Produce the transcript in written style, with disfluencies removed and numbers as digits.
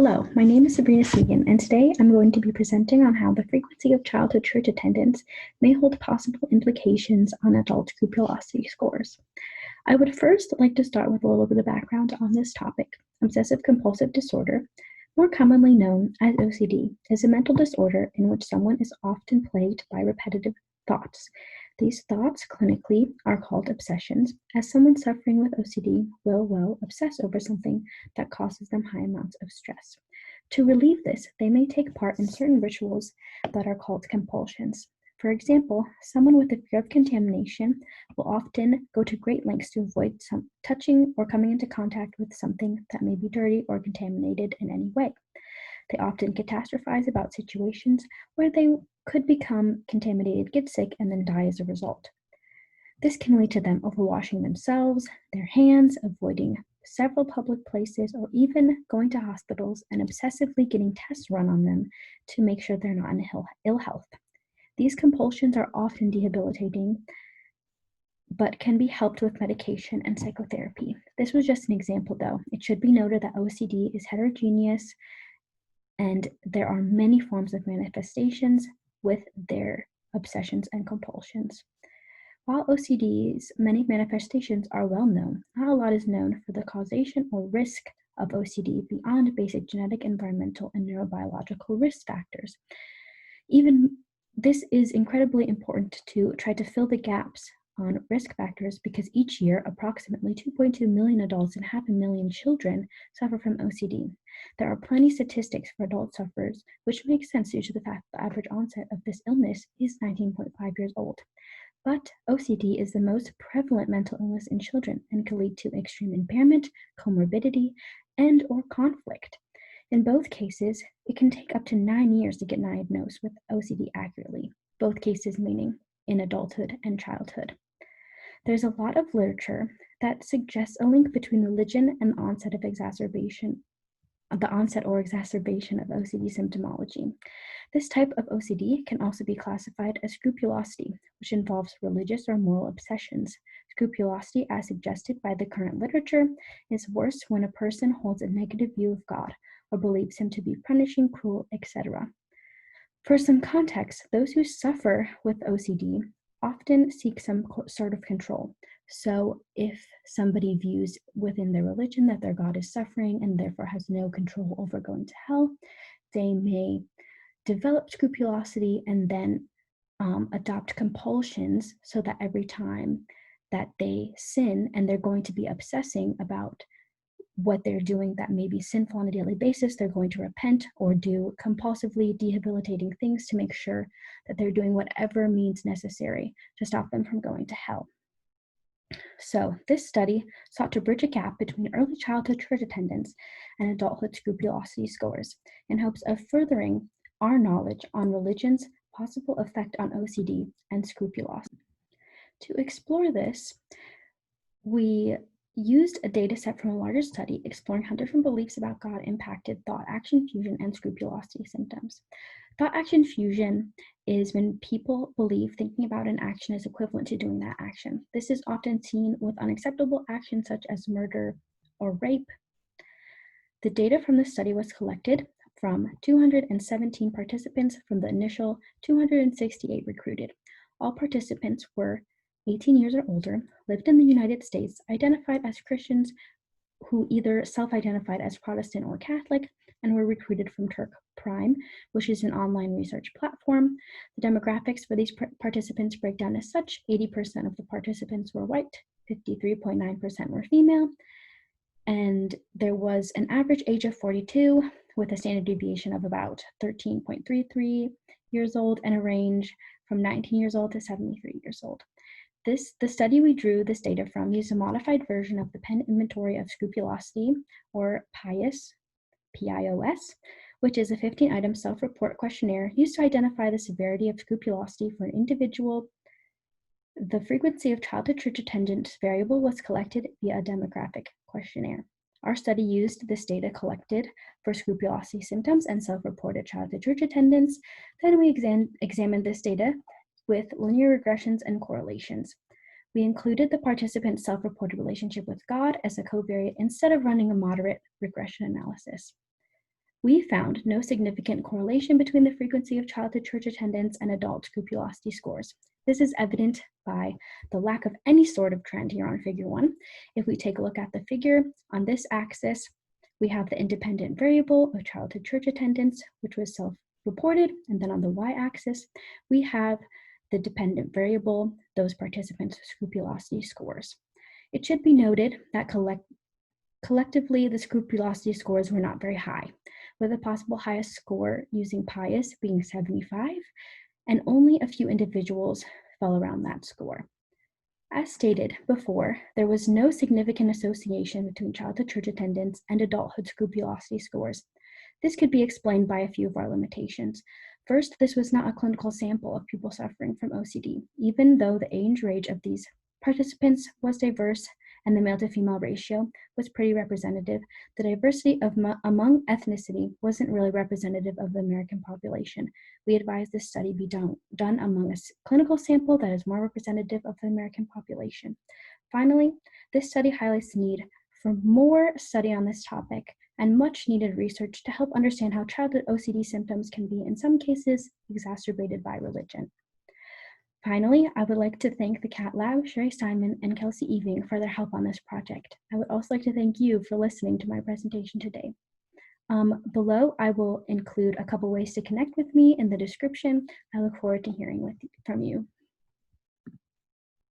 Hello, my name is Sabrina Siegan, and today I'm going to be presenting on how the frequency of childhood church attendance may hold possible implications on adult scrupulosity scores. I would first like to start with a little bit of background on this topic. Obsessive compulsive disorder, more commonly known as OCD, is a mental disorder in which someone is often plagued by repetitive thoughts. These thoughts clinically are called obsessions, as someone suffering with OCD will obsess over something that causes them high amounts of stress. To relieve this, they may take part in certain rituals that are called compulsions. For example, someone with a fear of contamination will often go to great lengths to avoid touching or coming into contact with something that may be dirty or contaminated in any way. They often catastrophize about situations where they could become contaminated, get sick, and then die as a result. This can lead to them overwashing themselves, their hands, avoiding several public places, or even going to hospitals and obsessively getting tests run on them to make sure they're not in ill health. These compulsions are often debilitating, but can be helped with medication and psychotherapy. This was just an example, though. It should be noted that OCD is heterogeneous, and there are many forms of manifestations with their obsessions and compulsions. While OCD's many manifestations are well known, not a lot is known for the causation or risk of OCD beyond basic genetic, environmental, and neurobiological risk factors. Even this is incredibly important to try to fill the gaps on risk factors because each year approximately 2.2 million adults and 500,000 children suffer from OCD. There are plenty statistics for adult sufferers, which makes sense due to the fact that the average onset of this illness is 19.5 years old. But OCD is the most prevalent mental illness in children and can lead to extreme impairment, comorbidity, and or conflict. In both cases, it can take up to 9 years to get diagnosed with OCD accurately, both cases meaning in adulthood and childhood. There's a lot of literature that suggests a link between religion and the onset or exacerbation of OCD symptomology. This type of OCD can also be classified as scrupulosity, which involves religious or moral obsessions. Scrupulosity, as suggested by the current literature, is worse when a person holds a negative view of God or believes him to be punishing, cruel, etc. For some context, those who suffer with OCD often seek some sort of control. So if somebody views within their religion that their God is suffering and therefore has no control over going to hell, they may develop scrupulosity and then adopt compulsions so that every time that they sin and they're going to be obsessing about what they're doing that may be sinful on a daily basis, they're going to repent or do compulsively debilitating things to make sure that they're doing whatever means necessary to stop them from going to hell. So this study sought to bridge a gap between early childhood church attendance and adulthood scrupulosity scores in hopes of furthering our knowledge on religion's possible effect on OCD and scrupulosity. To explore this, we used a data set from a larger study exploring how different beliefs about God impacted thought, action, fusion, and scrupulosity symptoms. Thought, action, fusion is when people believe thinking about an action is equivalent to doing that action. This is often seen with unacceptable actions such as murder or rape. The data from the study was collected from 217 participants from the initial 268 recruited. All participants were 18 years or older, lived in the United States, identified as Christians who either self-identified as Protestant or Catholic, and were recruited from Turk Prime, which is an online research platform. The demographics for these participants break down as such: 80% of the participants were white, 53.9% were female, and there was an average age of 42 with a standard deviation of about 13.33 years old and a range from 19 years old to 73 years old. The study we drew this data from used a modified version of the Penn Inventory of Scrupulosity, or PIOS, P-I-O-S, which is a 15-item self-report questionnaire used to identify the severity of scrupulosity for an individual. The frequency of childhood church attendance variable was collected via a demographic questionnaire. Our study used this data collected for scrupulosity symptoms and self-reported childhood church attendance. Then we examined this data with linear regressions and correlations. We included the participant's self-reported relationship with God as a covariate instead of running a moderate regression analysis. We found no significant correlation between the frequency of childhood church attendance and adult scrupulosity scores. This is evident by the lack of any sort of trend here on figure 1. If we take a look at the figure, on this axis, we have the independent variable of childhood church attendance, which was self-reported, and then on the y-axis, we have the dependent variable, those participants' scrupulosity scores. It should be noted that collectively, the scrupulosity scores were not very high, with the possible highest score using Pius being 75, and only a few individuals fell around that score. As stated before, there was no significant association between childhood church attendance and adulthood scrupulosity scores. This could be explained by a few of our limitations. First, this was not a clinical sample of people suffering from OCD, even though the age range of these participants was diverse and the male to female ratio was pretty representative. The diversity among ethnicity wasn't really representative of the American population. We advise this study be done among a clinical sample that is more representative of the American population. Finally, this study highlights the need for more study on this topic and much needed research to help understand how childhood OCD symptoms can be, in some cases, exacerbated by religion. Finally, I would like to thank the Cat Lab, Sherry Simon, and Kelsey Eving for their help on this project. I would also like to thank you for listening to my presentation today. Below, I will include a couple ways to connect with me in the description. I look forward to hearing from you.